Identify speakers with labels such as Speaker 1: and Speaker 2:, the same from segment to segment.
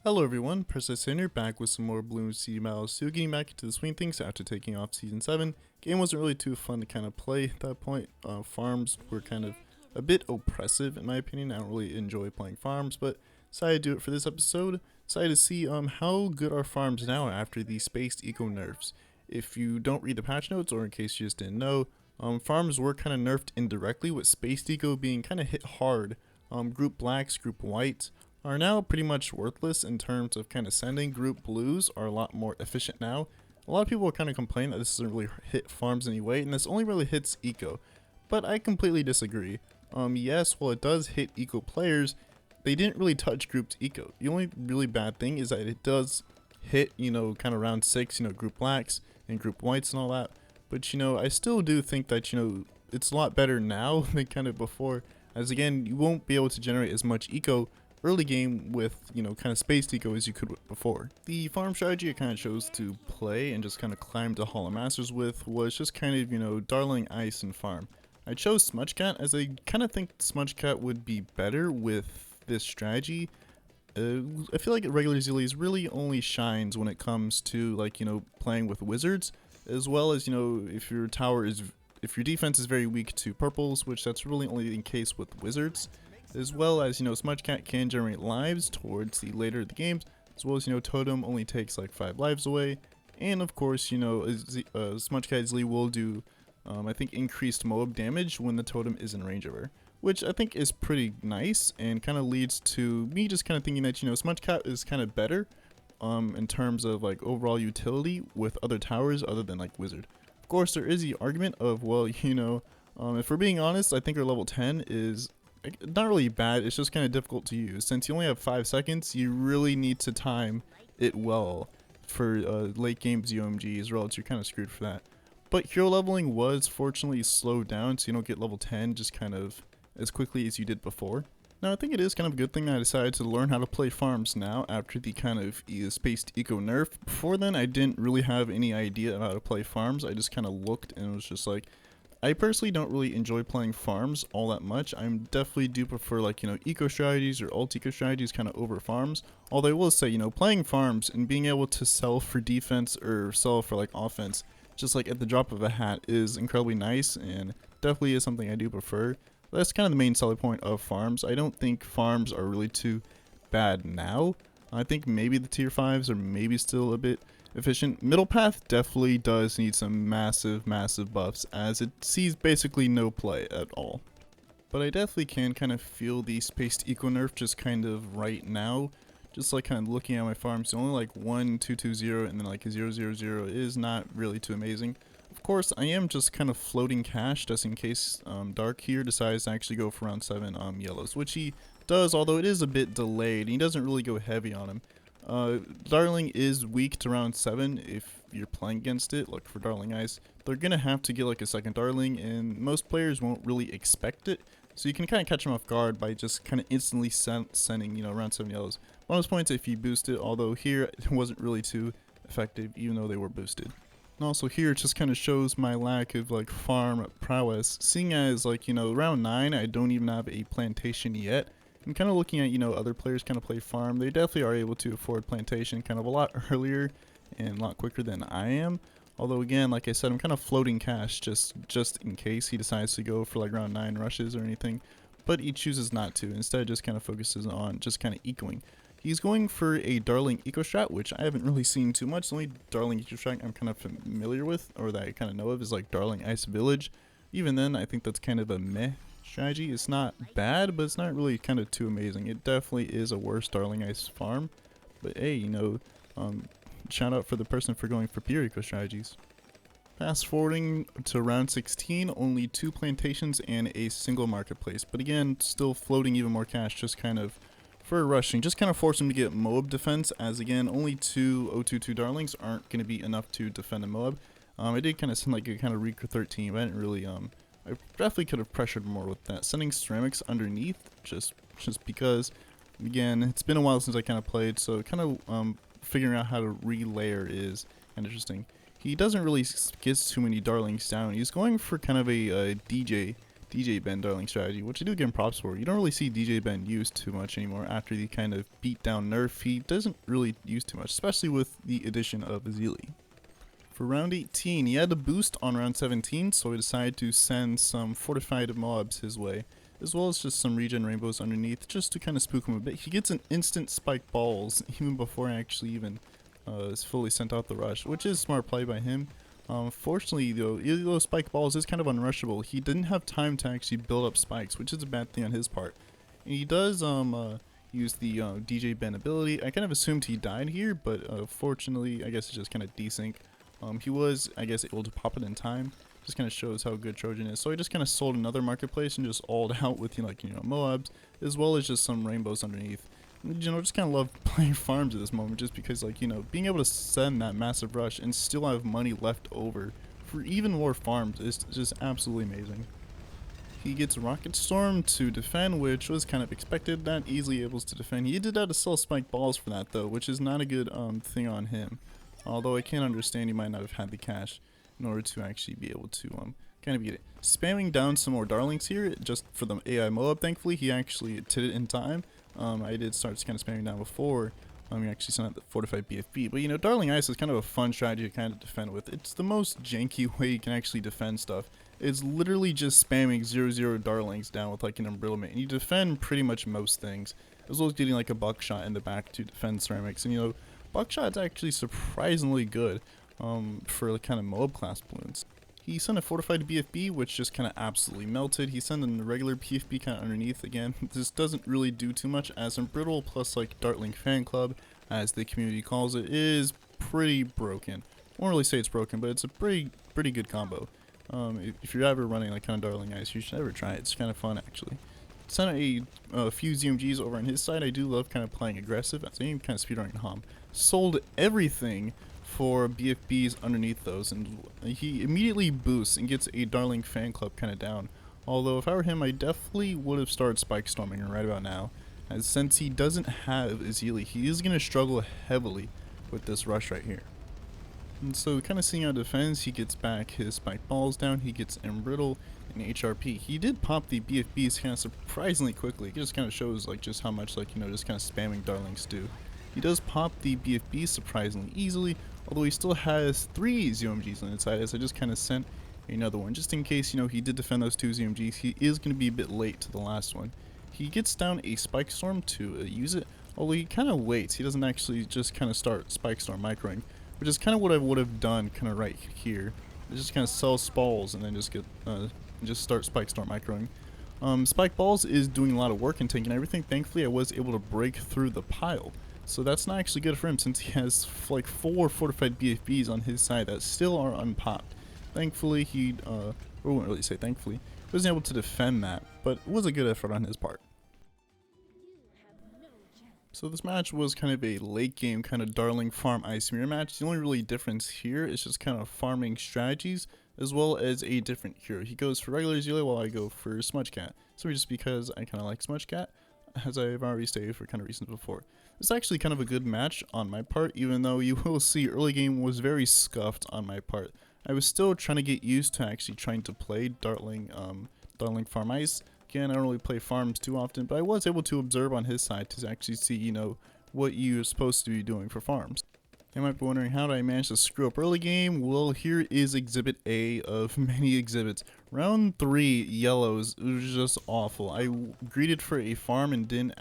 Speaker 1: Hello everyone, Princess here back with some more Bloons TD Battles. So getting back into the swing things after taking off Season 7. Game wasn't really too fun to kind of play at that point. Farms were kind of a bit oppressive in my opinion. I don't really enjoy playing farms, but decided to do it for this episode. Decided to see how good are farms now after the spaced eco nerfs. If you don't read the patch notes, or in case you just didn't know, farms were kind of nerfed indirectly, with spaced eco being kind of hit hard. Group blacks, group whites are now pretty much worthless in terms of kind of sending. Group blues are a lot more efficient now. A lot of people are kind of complaining that this doesn't really hit farms anyway, and this only really hits eco. But I completely disagree. Yes, while it does hit eco players, they didn't really touch grouped eco. The only really bad thing is that it does hit, kind of round 6, group blacks and group whites and all that. But, I still do think that, it's a lot better now than kind of before. As again, you won't be able to generate as much eco early game with, kind of spaced eco as you could before. The farm strategy I kind of chose to play and just kind of climb to Hall of Masters with was just kind of, Darling Ice and farm. I chose Smudge Cat as I kind of think Smudge Cat would be better with this strategy. I feel like regular Zillies really only shines when it comes to playing with wizards, as well as if your defense is very weak to purples, which that's really only the case with wizards. As well as, Smudge Cat can generate lives towards the later of the games, as well as, Totem only takes like 5 lives away, and of course, Smudge Cat easily will do, I think, increased Moab damage when the Totem is in range of her, which I think is pretty nice, and kind of leads to me just kind of thinking that, Smudge Cat is kind of better, in terms of like overall utility with other towers other than like Wizard. Of course, there is the argument of, well, if we're being honest, I think our level 10 is not really bad, it's just kind of difficult to use. Since you only have 5 seconds, you really need to time it well for late game ZOMGs, or else you're kind of screwed for that. But hero leveling was fortunately slowed down, so you don't get level 10 just kind of as quickly as you did before. Now I think it is kind of a good thing that I decided to learn how to play farms now after the kind of spaced eco nerf. Before then I didn't really have any idea of how to play farms. I just kind of looked and it was just like, I personally don't really enjoy playing farms all that much. I definitely do prefer eco strategies or alt eco strategies kind of over farms. Although I will say, playing farms and being able to sell for defense or sell for offense just at the drop of a hat is incredibly nice, and definitely is something I do prefer. That's kind of the main selling point of farms. I don't think farms are really too bad now. I think maybe the tier 5s are maybe still a bit efficient. Middle path definitely does need some massive buffs, as it sees basically no play at all. But I definitely can kind of feel the spaced eco nerf just kind of right now. Just kind of looking at my farms, only 1, 2, 2, 0, and then a 0, 0, 0 is not really too amazing. Of course, I am just kind of floating cash just in case Dark here decides to actually go for round 7 yellows, which he does, although it is a bit delayed, and he doesn't really go heavy on him. Darling is weak to round 7 if you're playing against it. Like for Darling Ice, they're going to have to get a second Darling, and most players won't really expect it. So you can kind of catch them off guard by just kind of instantly sending, round 7 yellows. Bonus points if you boost it, although here it wasn't really too effective even though they were boosted. And also here it just kind of shows my lack of farm prowess, seeing as round 9 I don't even have a plantation yet. I'm kind of looking at, other players kind of play farm. They definitely are able to afford plantation kind of a lot earlier and a lot quicker than I am. Although again, like I said, I'm kind of floating cash just in case he decides to go for round 9 rushes or anything. But he chooses not to. Instead just kind of focuses on just kind of ecoing. He's going for a Darling eco strat, which I haven't really seen too much. The only Darling eco strat I'm kind of familiar with, or that I kind of know of, is Darling Ice Village. Even then, I think that's kind of a meh strategy. It's not bad, but it's not really kind of too amazing. It definitely is a worse Darling Ice farm. But hey, shout out for the person for going for pure eco strategies. Fast forwarding to round 16, only 2 plantations and a single marketplace. But again, still floating even more cash, just kind of for rushing, just kind of force him to get Moab defense, as again, only 2 022 Darlings aren't going to be enough to defend a Moab. I did kind of send a kind of Reeker 13, but I didn't really, I definitely could have pressured more with that. Sending ceramics underneath, just because, again, it's been a while since I kind of played, so kind of figuring out how to relayer is kind of interesting. He doesn't really get too many Darlings down. He's going for kind of a DJ DJ Ben Darling strategy, which I do give him props for. You don't really see DJ Ben used too much anymore after the kind of beat down nerf. He doesn't really use too much, especially with the addition of Azili. For round 18, he had a boost on round 17, so he decided to send some fortified mobs his way, as well as just some regen rainbows underneath, just to kind of spook him a bit. He gets an instant spike balls, even before I actually even is fully sent out the rush, which is smart play by him. Fortunately though, either those spike balls is kind of unrushable. He didn't have time to actually build up spikes, which is a bad thing on his part. And he does use the DJ Ben ability. I kind of assumed he died here, but fortunately, I guess it's just kind of desync. He was, I guess, able to pop it in time. Just kind of shows how good Trojan is. So he just kind of sold another marketplace and just alled out with, Moabs, as well as just some rainbows underneath. And, just kind of love playing farms at this moment, just because, being able to send that massive rush and still have money left over for even more farms is just absolutely amazing. He gets Rocket Storm to defend, which was kind of expected, not easily able to defend. He did have to sell spike balls for that though, which is not a good thing on him. Although I can understand he might not have had the cash in order to actually be able to kind of get it. Spamming down some more darlings here, just for the AI Moab, thankfully he actually did it in time. I did start kind of spamming down before he actually sent out the fortified BFB. But Darling Ice is kind of a fun strategy to kind of defend with. It's the most janky way you can actually defend stuff. It's literally just spamming 0-0 darlings down with an embrittlement, and you defend pretty much most things, as well as getting a buckshot in the back to defend ceramics. And buckshot's actually surprisingly good for kind of Moab class balloons. He sent a fortified BFB, which just kind of absolutely melted. He sent a regular PFB kind of underneath again. This doesn't really do too much, as Embrittle plus Dartling Fan Club, as the community calls it, is pretty broken. I won't really say it's broken, but it's a pretty good combo. If you're ever running kind of Darling Ice, you should ever try it. It's kind of fun actually. Sent a few ZMGs over on his side. I do love kind of playing aggressive. I think kind of speedrunning Hom. Sold everything for BFBs underneath those, and he immediately boosts and gets a Darling Fan Club kind of down. Although if I were him, I definitely would have started spike storming right about now, as since he doesn't have Azili, he is going to struggle heavily with this rush right here. And so kind of seeing how defends, he gets back his spike balls down, he gets Embrittle and HRP. He did pop the BFBs kind of surprisingly quickly. It just kind of shows just how much just kind of spamming darlings do. He does pop the BFB surprisingly easily, although he still has 3 ZOMGs on his side, as I just kind of sent another one. Just in case, he did defend those 2 ZOMGs, he is going to be a bit late to the last one. He gets down a Spike Storm to use it, although he kind of waits. He doesn't actually just kind of start Spike Storm microing, which is kind of what I would have done kind of right here. Just kind of sell Spalls and then just start Spike Storm microing. Spike Balls is doing a lot of work and tanking everything. Thankfully, I was able to break through the pile. So that's not actually good for him, since he has 4 fortified BFBs on his side that still are unpopped. Thankfully, I wouldn't really say thankfully, he wasn't able to defend that, but it was a good effort on his part. So this match was kind of a late game kind of Darling farm ice mirror match. The only really difference here is just kind of farming strategies, as well as a different hero. He goes for regular Zilla while I go for Smudge Cat. So just because I kind of like Smudge Cat, as I've already stated for kind of reasons before. It's actually kind of a good match on my part, even though you will see early game was very scuffed on my part. I was still trying to get used to actually trying to play Dartling Farm Ice. Again, I don't really play farms too often, but I was able to observe on his side to actually see, what you're supposed to be doing for farms. You might be wondering, how did I manage to screw up early game? Well, here is Exhibit A of many exhibits. Round 3, yellows, it was just awful. I greeted for a farm and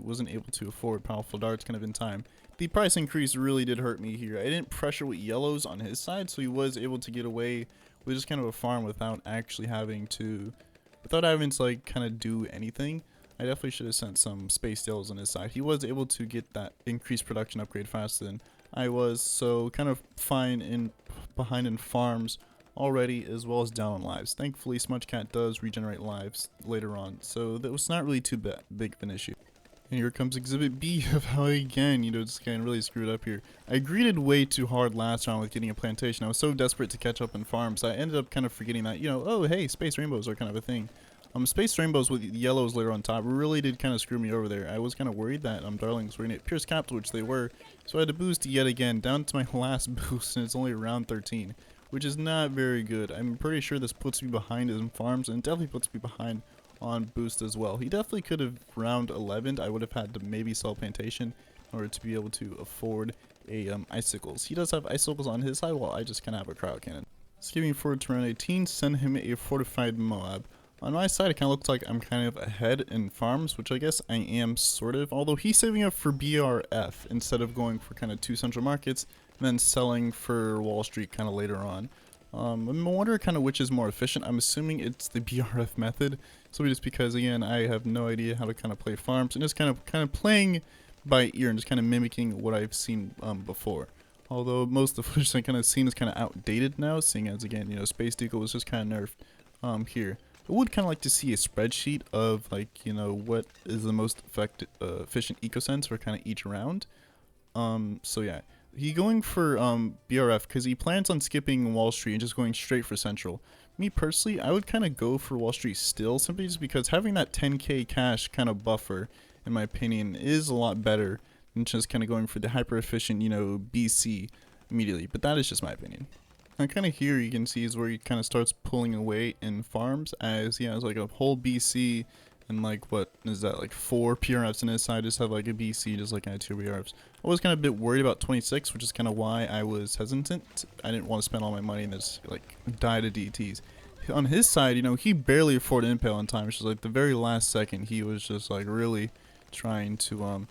Speaker 1: wasn't able to afford powerful darts kind of in time. The price increase really did hurt me here. I didn't pressure with yellows on his side, so he was able to get away with just kind of a farm without actually having to, kind of do anything. I definitely should have sent some space yellows on his side. He was able to get that increased production upgrade faster than I was, so kind of behind in farms already, as well as down on lives. Thankfully, Smudge Cat does regenerate lives later on, so that was not really too big of an issue. And here comes Exhibit B of how again, just kind of really screwed up here. I greeted way too hard last round with getting a plantation. I was so desperate to catch up in farms, I ended up kind of forgetting that, oh hey, space rainbows are kind of a thing. Space rainbows with yellows later on top really did kind of screw me over there. I was kind of worried that Darlings were going to hit Pierce Capital, which they were, so I had to boost yet again, down to my last boost, and it's only round 13. which is not very good. I'm pretty sure this puts me behind in farms, and definitely puts me behind on boost as well. He definitely could have round 11'd. I would have had to maybe sell plantation in order to be able to afford a icicles. He does have icicles on his side, while I just kind of have a crowd cannon. Skipping forward to round 18, send him a fortified Moab. On my side, it kind of looks like I'm kind of ahead in farms, which I guess I am sort of, although he's saving up for BRF instead of going for kind of 2 central markets and then selling for Wall Street kind of later on. I'm wondering kind of which is more efficient. I'm assuming it's the BRF method, so just because, again, I have no idea how to kind of play farms, and just kind of playing by ear and just kind of mimicking what I've seen before. Although most of the footage I've kind of seen is kind of outdated now, seeing as, again, you know, Space Deagle was just kind of nerfed here. I would kind of like to see a spreadsheet of, like, you know, what is the most efficient eco-sense for kind of each round. So yeah, he going for BRF because he plans on skipping Wall Street and just going straight for Central. Me personally, I would kind of go for Wall Street still, simply just because having that 10k cash kind of buffer, in my opinion, is a lot better than just kind of going for the hyper efficient, you know, BC immediately. But that is just my opinion. And kind of here you can see is where he kind of starts pulling away in farms, as he has like a whole BC and like, what is that, like 4 PRFs in his side, just have like a BC, just like I had 2 PRFs. I was kind of a bit worried about 26, which is kind of why I was hesitant. I didn't want to spend all my money and just like die to DTs. On his side, you know, he barely afforded impale in time, which is like the very last second he was just like really trying to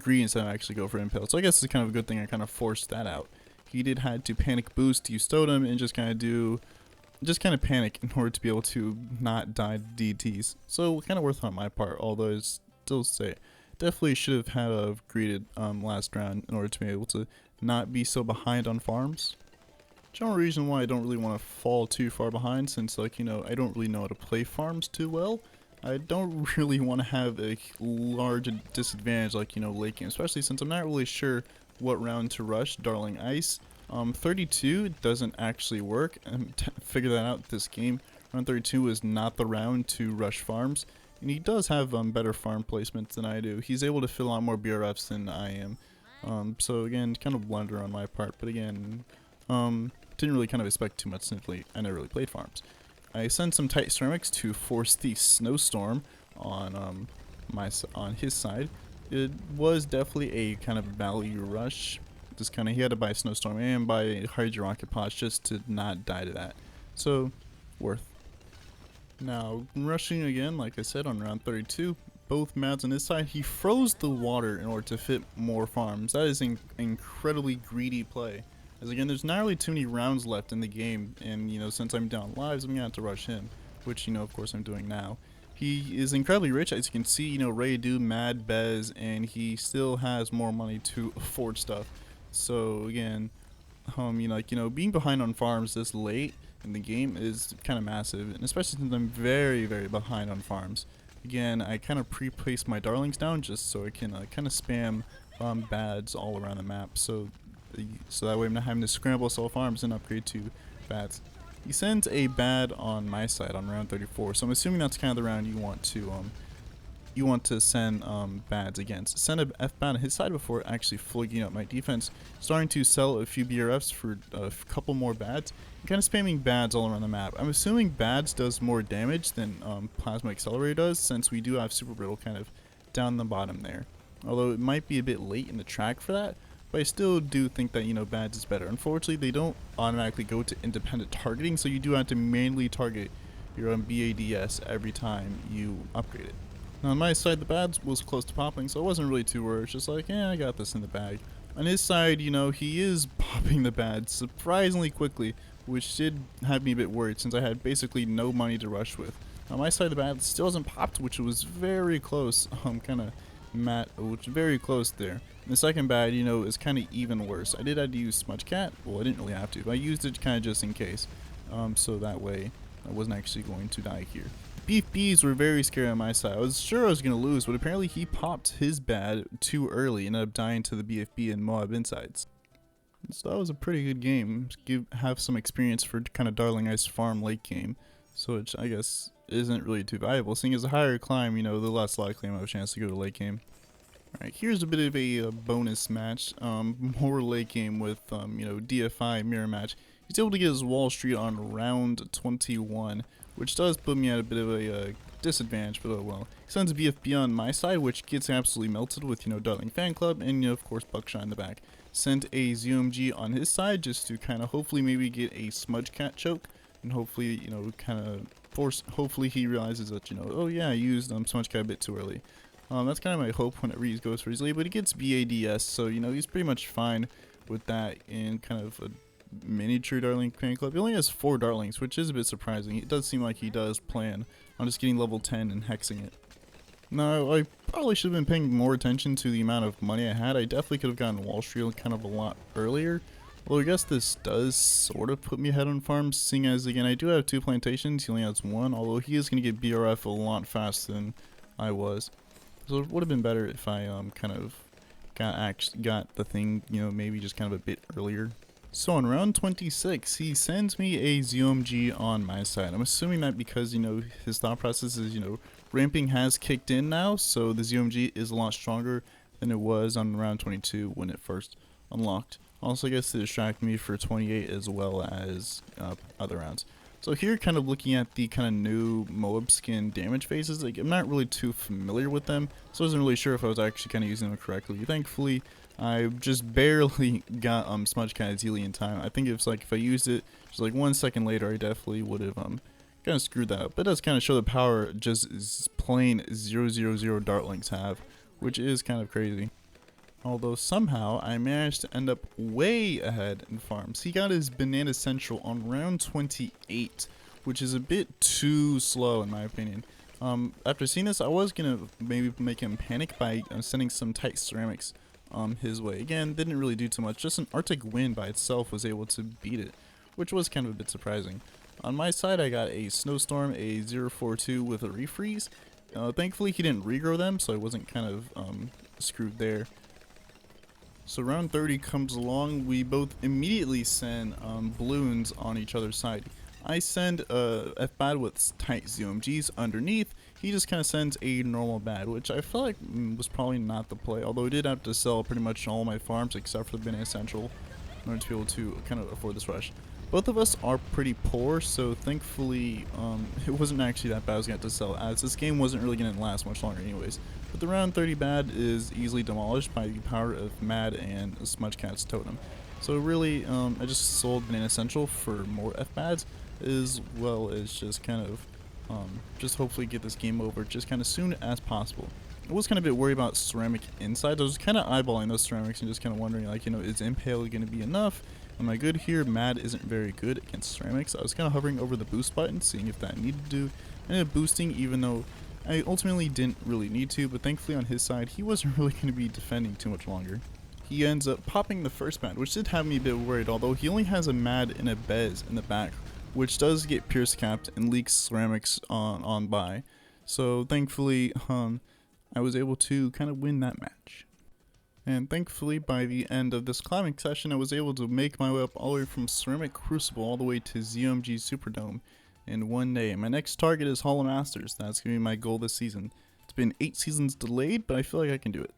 Speaker 1: greed instead of actually go for impale. So I guess it's kind of a good thing I kind of forced that out. He did had to panic boost, use totem, and just kind of panic in order to be able to not die to DTs. So kind of worth it on my part, although I still say definitely should have had a greeted last round in order to be able to not be so behind on farms. General reason why I don't really want to fall too far behind, since, like, you know, I don't really know how to play farms too well. I don't really want to have a large disadvantage, like, you know, late game, especially since I'm not really sure what round to rush Darling Ice. 32 doesn't actually work, and figure that out this game. Round 32 is not the round to rush farms, and he does have better farm placements than I do. He's able to fill out more BRFs than I am. So again, kind of blunder on my part, but again, didn't really kind of expect too much, simply I never really played farms. I sent some tight ceramics to force the snowstorm on his side. It was definitely a kind of value rush. Just kind of, he had to buy snowstorm and buy hydro rocket pots just to not die to that. So worth. Now rushing again, like I said, on round 32, both Mads on his side, he froze the water in order to fit more farms. That is an incredibly greedy play. As again, there's not really too many rounds left in the game, and, you know, since I'm down lives, I'm gonna have to rush him, which, you know, of course I'm doing now. He is incredibly rich, as you can see, you know, Ray Do, Mad Bez, and he still has more money to afford stuff. So again, you know, being behind on farms this late in the game is kind of massive, and especially since I'm very, very behind on farms. Again, I kind of pre-placed my darlings down just so I can kind of spam bads all around the map, so that way I'm not having to scramble sell farms and upgrade to bads. He sends a bad on my side on round 34, so I'm assuming that's kind of the round you want to send bads against. Send a F bad on his side before actually flagging up my defense, starting to sell a few BRFs for a couple more bads, and kind of spamming bads all around the map. I'm assuming bads does more damage than Plasma Accelerator does, since we do have Super Brittle kind of down the bottom there. Although it might be a bit late in the track for that, but I still do think that, you know, bads is better. Unfortunately, they don't automatically go to independent targeting, so you do have to manually target your BADS every time you upgrade it. Now on my side, the bads was close to popping, so I wasn't really too worried. Just like, yeah, I got this in the bag. On his side, you know, he is popping the bads surprisingly quickly, which did have me a bit worried since I had basically no money to rush with. On my side, the bad still hasn't popped, which was very close. Which very close there. And the second bad, you know, is kind of even worse. I did have to use Smudge Cat. Well, I didn't really have to, but I used it kind of just in case. So that way I wasn't actually going to die here. Beef Bees were very scary on my side. I was sure I was going to lose, but apparently he popped his bad too early and ended up dying to the BFB and Moab insides. So that was a pretty good game. Have some experience for kind of Darling Ice farm late game. So which I guess isn't really too valuable. Seeing as a higher climb, you know, the less likely I have a chance to go to late game. Alright, here's a bit of a bonus match. More late game with, you know, DFI mirror match. He's able to get his Wall Street on round 21, which does put me at a bit of a disadvantage, but oh well. He sends BFB on my side, which gets absolutely melted with, Darling Fan Club, and of course Buckshot in the back. Sent a ZOMG on his side just to kind of hopefully maybe get a Smudge Cat choke, and hopefully, kind of force, hopefully he realizes that, oh yeah, I used Smudge Cat a bit too early. That's kind of my hope whenever he goes for his lead, but he gets BADS, so, he's pretty much fine with that in kind of a miniature Darling Fan Club. He only has 4 Darlings, which is a bit surprising. It does seem like he does plan on just getting level 10 and hexing it. Now, I probably should have been paying more attention to the amount of money I had. I definitely could have gotten Wall Street kind of a lot earlier. Although I guess this does sort of put me ahead on farms, seeing as, again, I do have 2 plantations. He only has 1, although he is going to get BRF a lot faster than I was. So it would have been better if I kind of got the thing, maybe just kind of a bit earlier. So on round 26, he sends me a ZOMG on my side. I'm assuming that because, his thought process is, ramping has kicked in now, so the ZOMG is a lot stronger than it was on round 22 when it first unlocked. Also, I guess to distract me for 28 as well as other rounds. So here, kind of looking at the kind of new Moab skin damage phases, like I'm not really too familiar with them, so I wasn't really sure if I was actually kind of using them correctly. Thankfully, I just barely got Smudge Cat Zealy in time. I think it's like if I used it just like 1 second later, I definitely would have kind of screwed that up. But it does kind of show the power just plain 000 Dartlings have, which is kind of crazy. Although somehow I managed to end up way ahead in farms. He got his Banana Central on round 28, which is a bit too slow in my opinion. After seeing this, I was gonna maybe make him panic by sending some tight ceramics his way. Again, didn't really do too much. Just an Arctic Wind by itself was able to beat it, which was kind of a bit surprising. On my side, I got a Snowstorm, a 042 with a refreeze. Thankfully, he didn't regrow them, so I wasn't kind of screwed there. So round 30 comes along, we both immediately send Bloons on each other's side. I send F-Bad with tight ZOMGs underneath. He just kind of sends a normal bad, which I feel like was probably not the play, although I did have to sell pretty much all my farms except for the Banana Central in order to be able to kind of afford this rush. Both of us are pretty poor, so thankfully it wasn't actually that bad I was going to have to sell, as this game wasn't really going to last much longer anyways. But the round 30 bad is easily demolished by the power of Mad and Smudge Cat's Totem. So really, I just sold Banana Central for more F-Bads, as well as just kind of just hopefully get this game over just kind of soon as possible. I was kind of a bit worried about ceramic insides. I was kind of eyeballing those ceramics and just kind of wondering, like, is Impale going to be enough? Am I good here? Mad isn't very good against ceramics. I was kind of hovering over the boost button, seeing if that needed to do. I ended up boosting, even though I ultimately didn't really need to, but thankfully on his side, he wasn't really going to be defending too much longer. He ends up popping the first Mad, which did have me a bit worried, although he only has a Mad and a Bez in the back, which does get Pierce capped and leaks ceramics on by. So thankfully, I was able to kind of win that match. And thankfully, by the end of this climbing session, I was able to make my way up all the way from Ceramic Crucible all the way to ZOMG Superdome in one day. My next target is Hollow Masters. That's going to be my goal this season. It's been 8 seasons delayed, but I feel like I can do it.